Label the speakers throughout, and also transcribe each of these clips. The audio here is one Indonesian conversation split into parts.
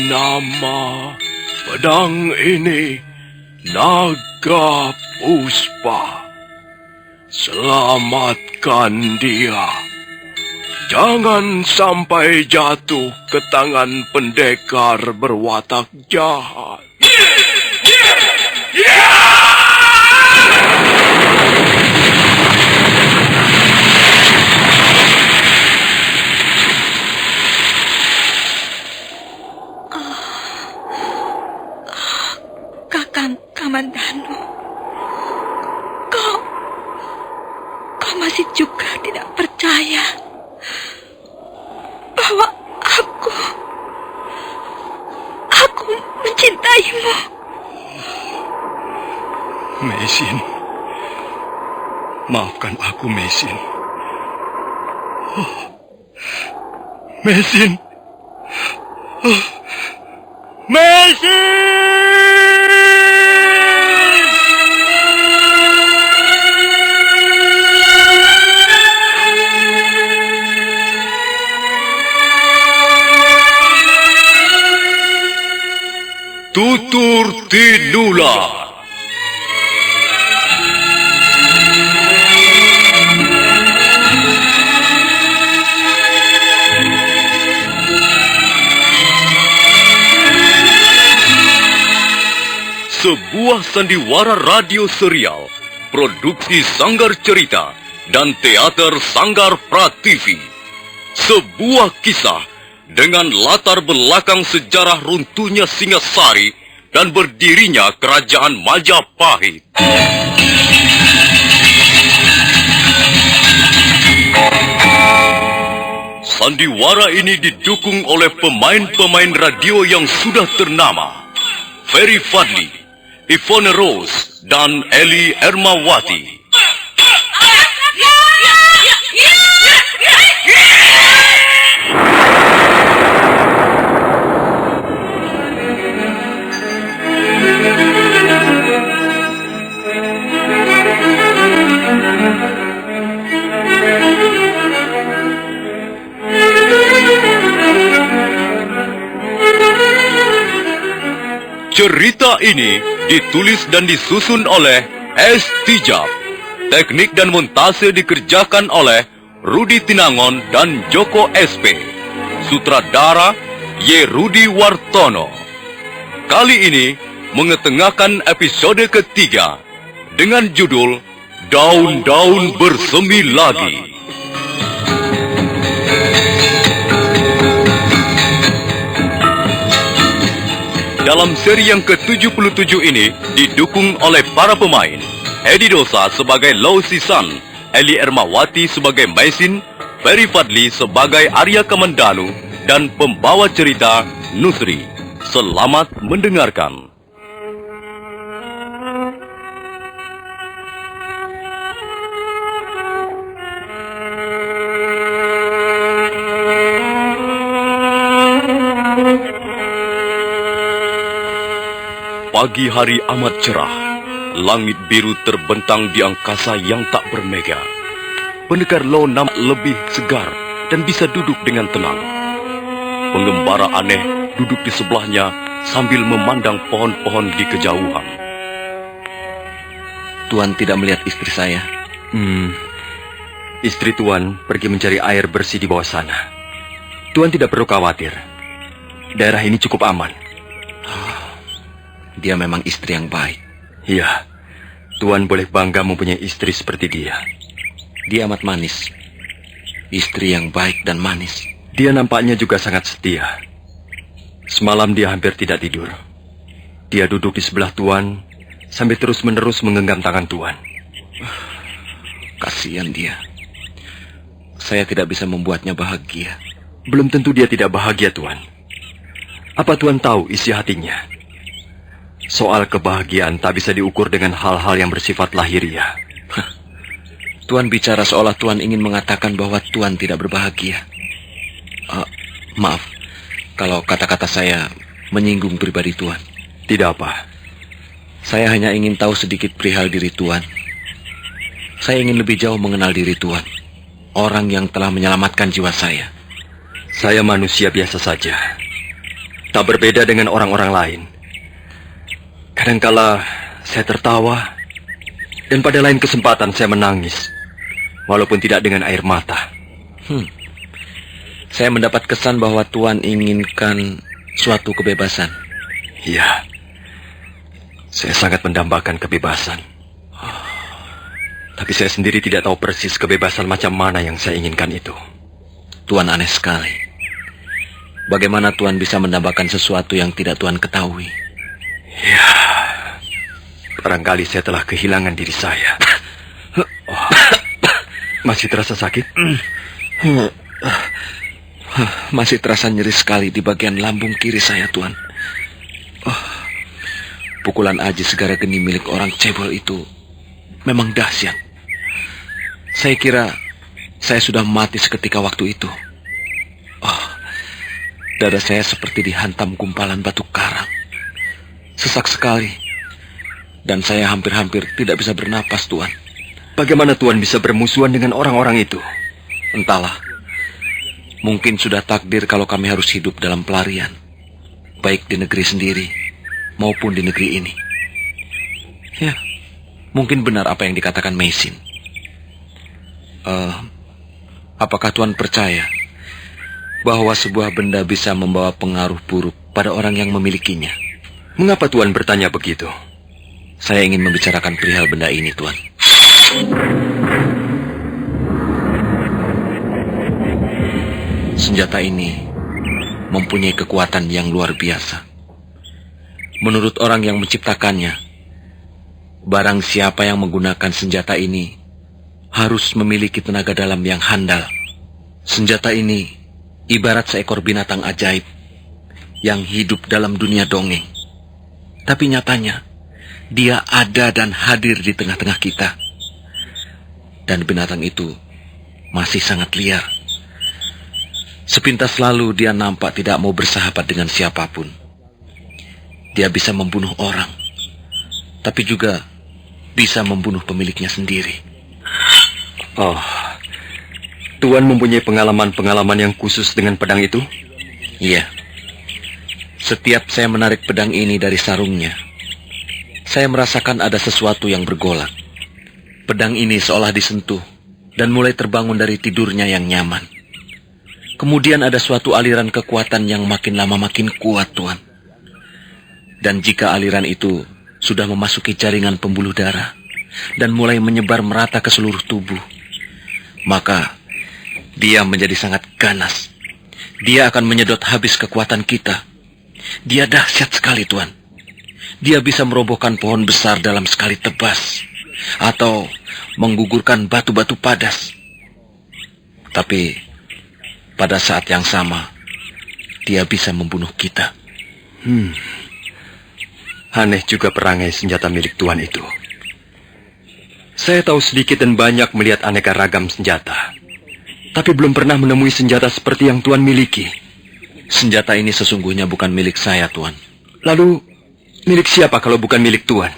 Speaker 1: Nama pedang ini Naga Puspa. Selamatkan dia. Jangan sampai jatuh ke tangan pendekar berwatak jahat.
Speaker 2: Kakang Kamandanu, kau masih juga tidak percaya bahwa aku mencintaimu.
Speaker 1: Meisin, maafkan aku, Meisin. Meisin, Meisin! Tutur Tinula. Sebuah sandiwara radio serial, produksi Sanggar Cerita dan Teater Sanggar Prativi. Sebuah kisah dengan latar belakang sejarah runtuhnya Singasari dan berdirinya Kerajaan Majapahit. Sandiwara ini didukung oleh pemain-pemain radio yang sudah ternama. Ferry Fadli, Ivone Rose, dan Eli Ermawati. Cerita ini ditulis dan disusun oleh S. Tijab. Teknik dan montase dikerjakan oleh Rudi Tinangon dan Joko SP. Sutradara Y. Rudi Wartono. Kali ini mengetengahkan episode ketiga dengan judul Daun-Daun Bersemi Lagi. Dalam seri yang ke-77 ini didukung oleh para pemain Edi Dosa sebagai Lau Sisan, Eli Ermawati sebagai Meisin, Ferry Fadli sebagai Arya Kamandanu, dan pembawa cerita Nusri. Selamat mendengarkan. Pagi hari amat cerah, langit biru terbentang di angkasa yang tak bermega. Pendekar Lau nampak lebih segar dan bisa duduk dengan tenang. Pengembara aneh duduk di sebelahnya sambil memandang pohon-pohon di kejauhan.
Speaker 3: Tuan tidak melihat istri saya?
Speaker 4: Istri Tuan pergi mencari air bersih di bawah sana. Tuan tidak perlu khawatir. Daerah ini cukup aman.
Speaker 3: Dia memang istri yang baik.
Speaker 4: Iya, Tuan boleh bangga mempunyai istri seperti dia.
Speaker 3: Dia amat manis. Istri yang baik dan manis.
Speaker 4: Dia nampaknya juga sangat setia. Semalam dia hampir tidak tidur. Dia duduk di sebelah Tuan sambil terus-menerus menggenggam tangan Tuan.
Speaker 3: Kasihan dia. Saya tidak bisa membuatnya bahagia.
Speaker 4: Belum tentu dia tidak bahagia, Tuan. Apa Tuan tahu isi hatinya? Soal kebahagiaan tak bisa diukur dengan hal-hal yang bersifat lahiriah.
Speaker 3: Tuan bicara seolah Tuan ingin mengatakan bahwa Tuan tidak berbahagia. Maaf, kalau kata-kata saya menyinggung pribadi Tuan.
Speaker 4: Tidak apa.
Speaker 3: Saya hanya ingin tahu sedikit perihal diri Tuan. Saya ingin lebih jauh mengenal diri Tuan. Orang yang telah menyelamatkan jiwa saya.
Speaker 4: Saya manusia biasa saja. Tak berbeda dengan orang-orang lain. Kadangkala saya tertawa, dan pada lain kesempatan saya menangis, walaupun tidak dengan air mata.
Speaker 3: Saya mendapat kesan bahwa Tuan inginkan suatu kebebasan.
Speaker 4: Iya, saya sangat mendambakan kebebasan. Tapi saya sendiri tidak tahu persis kebebasan macam mana yang saya inginkan itu.
Speaker 3: Tuan aneh sekali. Bagaimana Tuan bisa mendambakan sesuatu yang tidak Tuan ketahui?
Speaker 4: Ya, barangkali saya telah kehilangan diri saya. Oh, masih terasa sakit?
Speaker 3: Masih terasa nyeri sekali di bagian lambung kiri saya, Tuan. Pukulan Aji Segara Geni milik orang cebol itu memang dahsyat. Saya kira saya sudah mati seketika waktu itu. Dada saya seperti dihantam gumpalan batu karang. Sesak sekali. Dan saya hampir-hampir tidak bisa bernapas, Tuan.
Speaker 4: Bagaimana Tuan bisa bermusuhan dengan orang-orang itu?
Speaker 3: Entahlah. Mungkin sudah takdir kalau kami harus hidup dalam pelarian. Baik di negeri sendiri maupun di negeri ini. Ya, mungkin benar apa yang dikatakan Meisin. Apakah Tuan percaya bahwa sebuah benda bisa membawa pengaruh buruk pada orang yang memilikinya?
Speaker 4: Mengapa Tuan bertanya begitu?
Speaker 3: Saya ingin membicarakan perihal benda ini, Tuan. Senjata ini mempunyai kekuatan yang luar biasa. Menurut orang yang menciptakannya, barang siapa yang menggunakan senjata ini harus memiliki tenaga dalam yang handal. Senjata ini ibarat seekor binatang ajaib yang hidup dalam dunia dongeng. Tapi nyatanya, dia ada dan hadir di tengah-tengah kita. Dan binatang itu masih sangat liar. Sepintas lalu dia nampak tidak mau bersahabat dengan siapapun. Dia bisa membunuh orang, tapi juga bisa membunuh pemiliknya sendiri.
Speaker 4: Oh, Tuan mempunyai pengalaman-pengalaman yang khusus dengan pedang itu?
Speaker 3: Iya. Setiap saya menarik pedang ini dari sarungnya, saya merasakan ada sesuatu yang bergolak. Pedang ini seolah disentuh dan mulai terbangun dari tidurnya yang nyaman. Kemudian ada suatu aliran kekuatan yang makin lama makin kuat, Tuan. Dan jika aliran itu sudah memasuki jaringan pembuluh darah dan mulai menyebar merata ke seluruh tubuh, maka dia menjadi sangat ganas. Dia akan menyedot habis kekuatan kita. Dia dahsyat sekali, Tuan. Dia bisa merobohkan pohon besar dalam sekali tebas, atau menggugurkan batu-batu padas. Tapi pada saat yang sama, dia bisa membunuh kita.
Speaker 4: Aneh juga perangai senjata milik Tuan itu. Saya tahu sedikit dan banyak melihat aneka ragam senjata, tapi belum pernah menemui senjata seperti yang Tuan miliki.
Speaker 3: Senjata ini sesungguhnya bukan milik saya, Tuan.
Speaker 4: Lalu, milik siapa kalau bukan milik Tuan?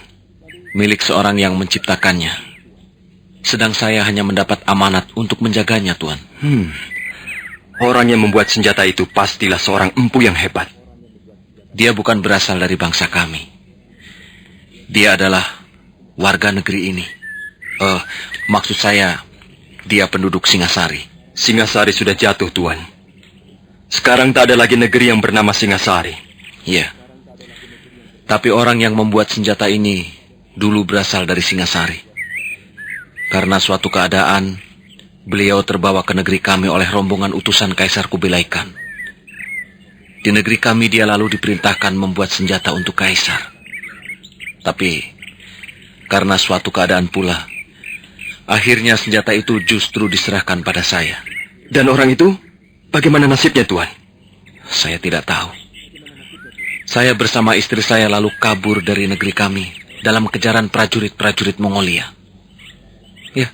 Speaker 3: Milik seorang yang menciptakannya. Sedang saya hanya mendapat amanat untuk menjaganya, Tuan.
Speaker 4: Orang yang membuat senjata itu pastilah seorang empu yang hebat.
Speaker 3: Dia bukan berasal dari bangsa kami. Dia adalah warga negeri ini. Maksud saya, dia penduduk Singasari.
Speaker 4: Singasari sudah jatuh, Tuan. Sekarang tak ada lagi negeri yang bernama Singasari.
Speaker 3: Iya. Tapi orang yang membuat senjata ini dulu berasal dari Singasari. Karena suatu keadaan, beliau terbawa ke negeri kami oleh rombongan utusan Kaisar Kubilai Khan. Di negeri kami dia lalu diperintahkan membuat senjata untuk Kaisar. Tapi karena suatu keadaan pula, akhirnya senjata itu justru diserahkan pada saya.
Speaker 4: Dan orang itu, bagaimana nasibnya, Tuan?
Speaker 3: Saya tidak tahu. Saya bersama istri saya lalu kabur dari negeri kami dalam kejaran prajurit-prajurit Mongolia. Ya,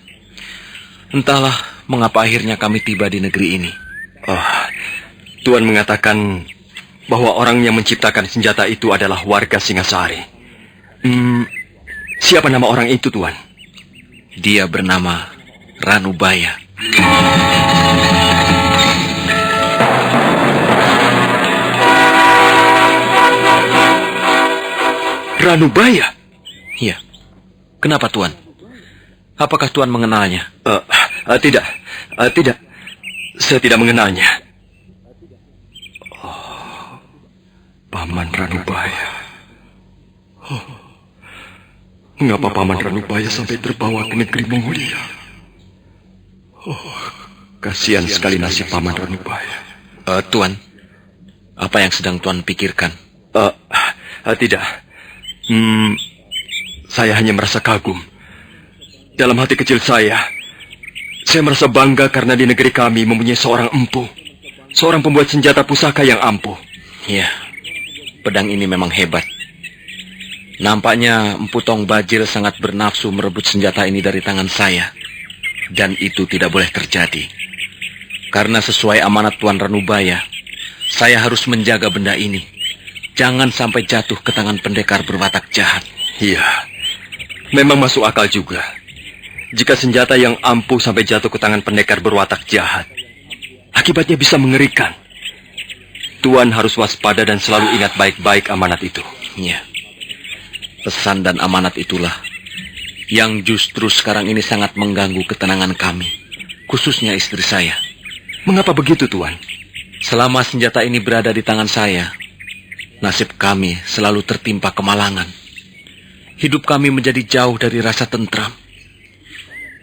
Speaker 3: entahlah mengapa akhirnya kami tiba di negeri ini.
Speaker 4: Tuan mengatakan bahwa orang yang menciptakan senjata itu adalah warga Singasari. Siapa nama orang itu, Tuan?
Speaker 3: Dia bernama Ranubaya.
Speaker 4: Ranubaya?
Speaker 3: Iya. Kenapa, Tuan? Apakah Tuan mengenalnya?
Speaker 4: Tidak. Tidak. Saya tidak mengenalnya. Paman Ranubaya. Mengapa Paman Ranubaya sampai terbawa ke negeri Mongolia? Kasihan sekali nasib Paman Ranubaya.
Speaker 3: Tuan, apa yang sedang Tuan pikirkan?
Speaker 4: Tidak. Saya hanya merasa kagum. Dalam hati kecil saya merasa bangga karena di negeri kami mempunyai seorang empu. Seorang pembuat senjata pusaka yang ampuh.
Speaker 3: Ya, pedang ini memang hebat. Nampaknya Empu Tong Bajil sangat bernafsu merebut senjata ini dari tangan saya. Dan itu tidak boleh terjadi. Karena sesuai amanat Tuan Ranubaya, saya harus menjaga benda ini. Jangan sampai jatuh ke tangan pendekar berwatak jahat.
Speaker 4: Iya, memang masuk akal juga. Jika senjata yang ampuh sampai jatuh ke tangan pendekar berwatak jahat, akibatnya bisa mengerikan. Tuan harus waspada dan selalu ingat baik-baik amanat itu.
Speaker 3: Iya. Pesan dan amanat itulah yang justru sekarang ini sangat mengganggu ketenangan kami, khususnya istri saya.
Speaker 4: Mengapa begitu, Tuan?
Speaker 3: Selama senjata ini berada di tangan saya, nasib kami selalu tertimpa kemalangan. Hidup kami menjadi jauh dari rasa tentram.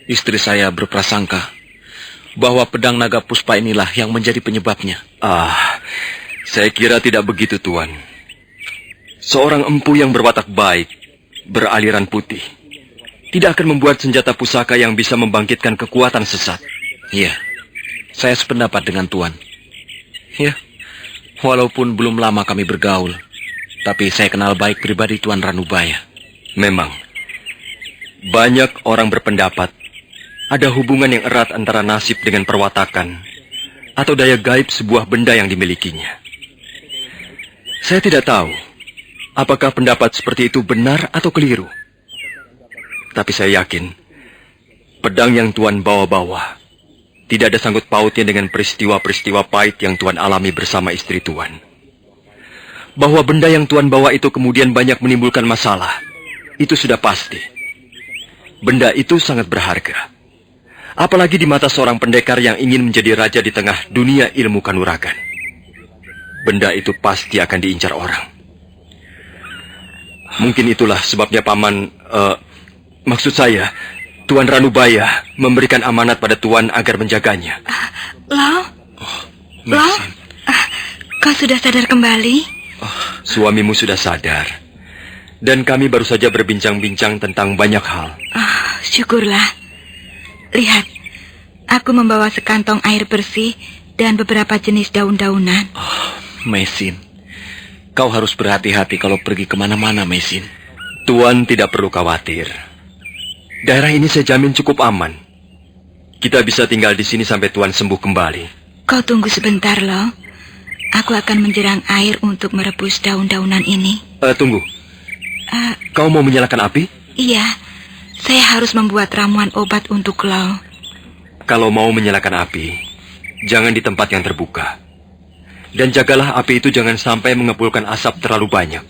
Speaker 3: Istri saya berprasangka bahwa pedang naga puspa inilah yang menjadi penyebabnya.
Speaker 4: Saya kira tidak begitu, Tuan. Seorang empu yang berwatak baik, beraliran putih, tidak akan membuat senjata pusaka yang bisa membangkitkan kekuatan sesat.
Speaker 3: Iya, saya sependapat dengan Tuan. Ya, walaupun belum lama kami bergaul, tapi saya kenal baik pribadi Tuan Ranubaya.
Speaker 4: Memang, banyak orang berpendapat ada hubungan yang erat antara nasib dengan perwatakan atau daya gaib sebuah benda yang dimilikinya. Saya tidak tahu apakah pendapat seperti itu benar atau keliru. Tapi saya yakin, pedang yang Tuan bawa-bawa tidak ada sangkut pautnya dengan peristiwa-peristiwa pahit yang Tuan alami bersama istri Tuan. Bahwa benda yang Tuan bawa itu kemudian banyak menimbulkan masalah, itu sudah pasti. Benda itu sangat berharga. Apalagi di mata seorang pendekar yang ingin menjadi raja di tengah dunia ilmu kanuragan. Benda itu pasti akan diincar orang. Mungkin itulah sebabnya Paman, maksud saya, Tuan Ranubaya memberikan amanat pada Tuan agar menjaganya.
Speaker 2: Lo, kau sudah sadar kembali?
Speaker 4: Suamimu sudah sadar. Dan kami baru saja berbincang-bincang tentang banyak hal.
Speaker 2: Syukurlah. Lihat, aku membawa sekantong air bersih dan beberapa jenis daun-daunan.
Speaker 3: Mesin, kau harus berhati-hati kalau pergi kemana-mana, Mesin.
Speaker 4: Tuan tidak perlu khawatir. Daerah ini saya jamin cukup aman. Kita bisa tinggal di sini sampai Tuan sembuh kembali.
Speaker 2: Kau tunggu sebentar, Lo. Aku akan menjerang air untuk merebus daun-daunan ini.
Speaker 4: Tunggu. Kau mau menyalakan api?
Speaker 2: Iya, saya harus membuat ramuan obat untuk Lo.
Speaker 4: Kalau mau menyalakan api, jangan di tempat yang terbuka. Dan jagalah api itu jangan sampai mengepulkan asap terlalu banyak.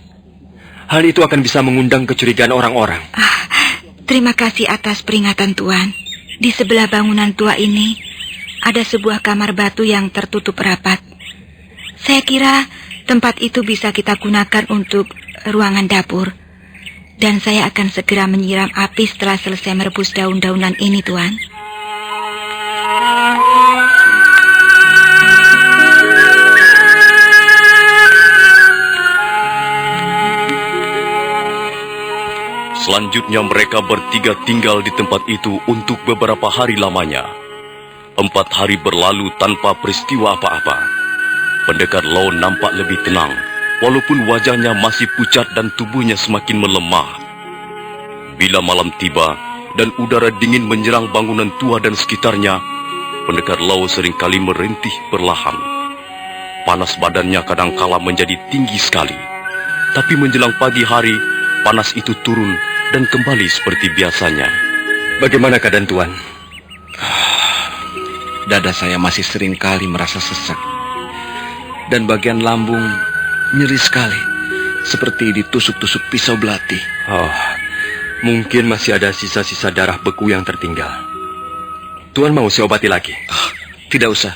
Speaker 4: Hal itu akan bisa mengundang kecurigaan orang-orang.
Speaker 2: Terima kasih atas peringatan Tuan. Di sebelah bangunan tua ini ada sebuah kamar batu yang tertutup rapat. Saya kira tempat itu bisa kita gunakan untuk ruangan dapur. Dan saya akan segera menyiram api setelah selesai merebus daun-daunan ini, Tuan.
Speaker 1: Selanjutnya mereka bertiga tinggal di tempat itu untuk beberapa hari lamanya. 4 hari berlalu tanpa peristiwa apa-apa. Pendekar Lo nampak lebih tenang, walaupun wajahnya masih pucat dan tubuhnya semakin melemah. Bila malam tiba dan udara dingin menyerang bangunan tua dan sekitarnya, pendekar Lo seringkali merintih perlahan. Panas badannya kadangkala menjadi tinggi sekali. Tapi menjelang pagi hari, panas itu turun dan kembali seperti biasanya.
Speaker 4: Bagaimana keadaan Tuan?
Speaker 3: Dada saya masih sering kali merasa sesak. Dan bagian lambung nyeri sekali. seperti ditusuk-tusuk pisau belati.
Speaker 4: Oh, mungkin masih ada sisa-sisa darah beku yang tertinggal. Tuan mau saya obati lagi?
Speaker 3: Tidak usah.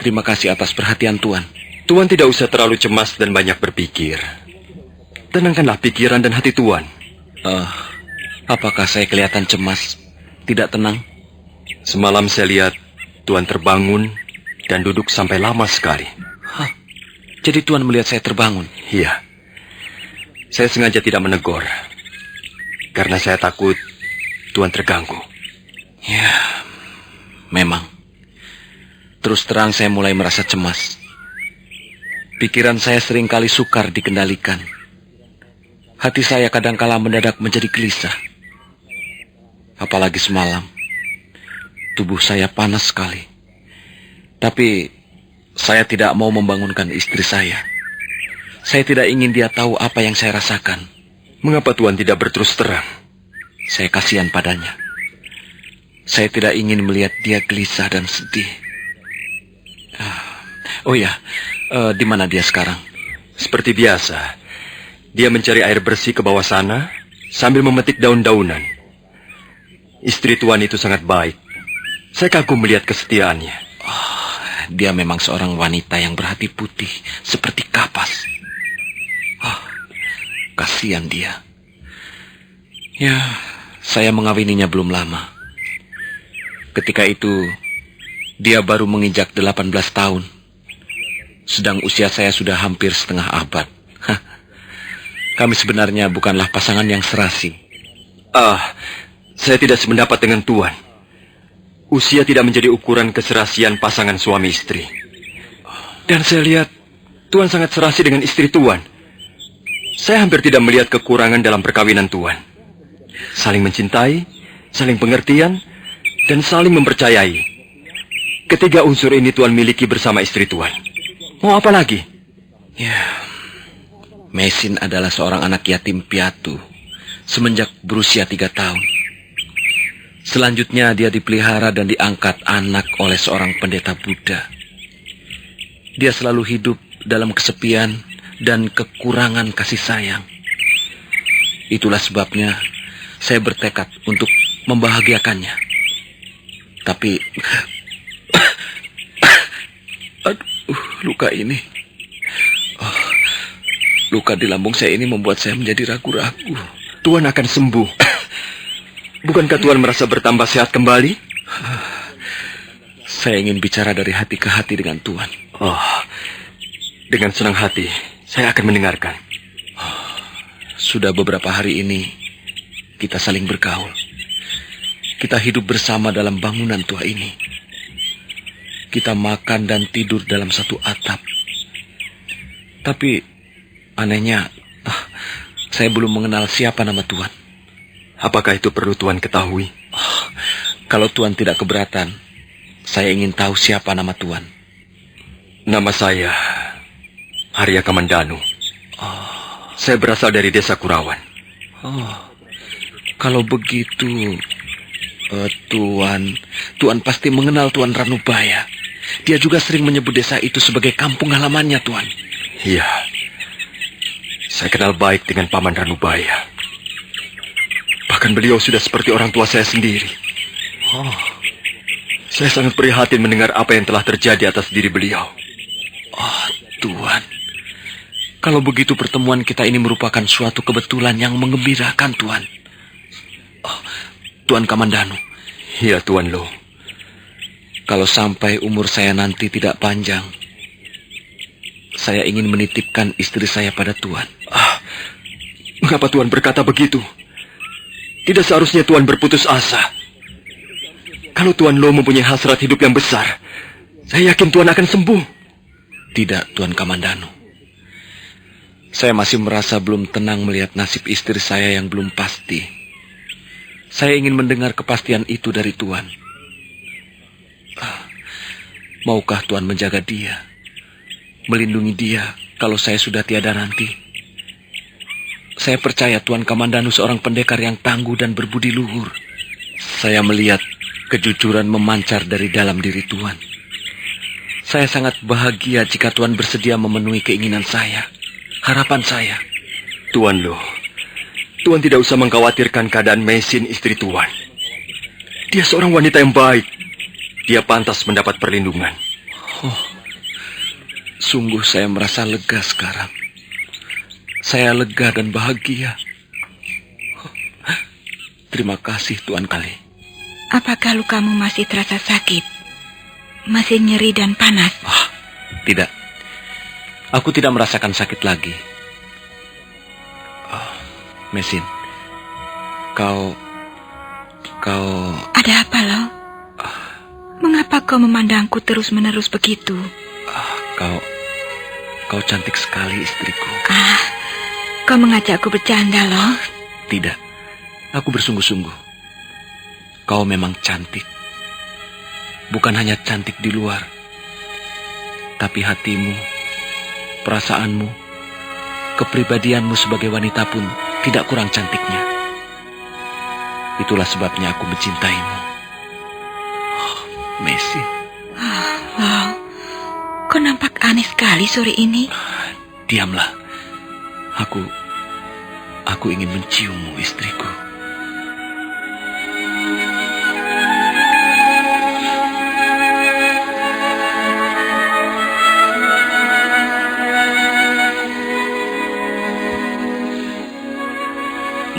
Speaker 3: Terima kasih atas perhatian Tuan.
Speaker 4: Tuan tidak usah terlalu cemas dan banyak berpikir. Tenangkanlah pikiran dan hati Tuan.
Speaker 3: Apakah saya kelihatan cemas, tidak tenang?
Speaker 4: Semalam saya lihat Tuan terbangun dan duduk sampai lama sekali.
Speaker 3: Jadi Tuan melihat saya terbangun?
Speaker 4: Iya. Saya sengaja tidak menegur. Karena saya takut Tuan terganggu.
Speaker 3: Ya, memang. Terus terang saya mulai merasa cemas. Pikiran saya seringkali sukar dikendalikan. Hati saya kadangkala mendadak menjadi gelisah. Apalagi semalam. Tubuh saya panas sekali. Tapi saya tidak mau membangunkan istri saya. Saya tidak ingin dia tahu apa yang saya rasakan.
Speaker 4: Mengapa Tuan tidak berterus terang?
Speaker 3: Saya kasihan padanya. Saya tidak ingin melihat dia gelisah dan sedih. Oh ya, di mana dia sekarang?
Speaker 4: Seperti biasa, dia mencari air bersih ke bawah sana sambil memetik daun-daunan. Istri Tuan itu sangat baik. Saya kagum melihat kesetiaannya.
Speaker 3: Dia memang seorang wanita yang berhati putih seperti kapas. Kasihan dia. Ya, saya mengawininya belum lama. Ketika itu, dia baru menginjak 18 tahun. Sedang usia saya sudah hampir setengah abad. Kami sebenarnya bukanlah pasangan yang serasi.
Speaker 4: Saya tidak sependapat dengan Tuan. Usia tidak menjadi ukuran keserasian pasangan suami istri. Dan saya lihat Tuan sangat serasi dengan istri Tuan. Saya hampir tidak melihat kekurangan dalam perkawinan Tuan. Saling mencintai, saling pengertian, dan saling mempercayai. Ketiga unsur ini Tuan miliki bersama istri Tuan. Mau apa lagi?
Speaker 3: Ya, Mesin adalah seorang anak yatim piatu semenjak berusia 3 tahun. Selanjutnya dia dipelihara dan diangkat anak oleh seorang pendeta Buddha. Dia selalu hidup dalam kesepian dan kekurangan kasih sayang. Itulah sebabnya saya bertekad untuk membahagiakannya. Tapi, luka ini. Luka di lambung saya ini membuat saya menjadi ragu-ragu.
Speaker 4: Tuan akan sembuh. Bukankah Tuan merasa bertambah sehat kembali?
Speaker 3: Saya ingin bicara dari hati ke hati dengan Tuan.
Speaker 4: Dengan senang hati, saya akan mendengarkan.
Speaker 3: Sudah beberapa hari ini, kita saling bergaul. Kita hidup bersama dalam bangunan tua ini. Kita makan dan tidur dalam satu atap. Tapi, anehnya, saya belum mengenal siapa nama Tuan.
Speaker 4: Apakah itu perlu Tuan ketahui?
Speaker 3: Kalau Tuan tidak keberatan, saya ingin tahu siapa nama Tuan.
Speaker 4: Nama saya Arya Kamandanu. Saya berasal dari desa Kurawan.
Speaker 3: Kalau begitu, Tuan pasti mengenal Tuan Ranubaya. Dia juga sering menyebut desa itu sebagai kampung halamannya, Tuan.
Speaker 4: Iya, saya kenal baik dengan Paman Ranubaya. Bahkan beliau sudah seperti orang tua saya sendiri. Saya sangat prihatin mendengar apa yang telah terjadi atas diri beliau.
Speaker 3: Tuan, kalau begitu pertemuan kita ini merupakan suatu kebetulan yang menggembirakan, Tuan. Tuan Kamandanu.
Speaker 4: Iya, Tuan Lo.
Speaker 3: Kalau sampai umur saya nanti tidak panjang, saya ingin menitipkan istri saya pada Tuan.
Speaker 4: Mengapa Tuan berkata begitu? Tidak seharusnya Tuan berputus asa. Kalau Tuan Lo mempunyai hasrat hidup yang besar, saya yakin Tuan akan sembuh.
Speaker 3: Tidak, Tuan Kamandanu. Saya masih merasa belum tenang melihat nasib istri saya yang belum pasti. Saya ingin mendengar kepastian itu dari Tuan. Maukah Tuan menjaga dia, melindungi dia kalau saya sudah tiada nanti? Saya percaya Tuan Kamandanu seorang pendekar yang tangguh dan berbudi luhur. Saya melihat kejujuran memancar dari dalam diri Tuan. Saya sangat bahagia jika Tuan bersedia memenuhi keinginan saya. harapan saya.
Speaker 4: Tuan Lo, Tuan tidak usah mengkhawatirkan keadaan Mesin istri Tuan. Dia seorang wanita yang baik. Dia pantas mendapat perlindungan.
Speaker 3: Sungguh saya merasa lega sekarang. Saya lega dan bahagia. Terima kasih Tuan Kali.
Speaker 2: Apakah lukamu masih terasa sakit? Masih nyeri dan panas?
Speaker 3: Tidak. Aku tidak merasakan sakit lagi. Mesin, kau...
Speaker 2: Ada apa, Lo? Mengapa kau memandangku terus-menerus begitu?
Speaker 3: Kau cantik sekali, istriku.
Speaker 2: Kau mengajakku bercanda, Lo?
Speaker 3: Tidak, aku bersungguh-sungguh. Kau memang cantik. Bukan hanya cantik di luar, tapi hatimu, perasaanmu, kepribadianmu sebagai wanita pun tidak kurang cantiknya. Itulah sebabnya aku mencintaimu. Mesin.
Speaker 2: Wow, kau nampak aneh sekali sore ini.
Speaker 3: Diamlah. Aku ingin menciummu, istriku.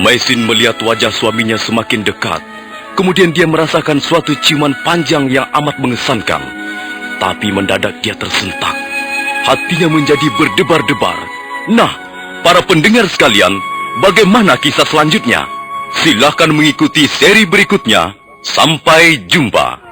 Speaker 1: Mesin melihat wajah suaminya semakin dekat. Kemudian dia merasakan suatu ciuman panjang yang amat mengesankan. Tapi mendadak dia tersentak. Hatinya menjadi berdebar-debar. Nah, para pendengar sekalian, bagaimana kisah selanjutnya? Silahkan mengikuti seri berikutnya. Sampai jumpa.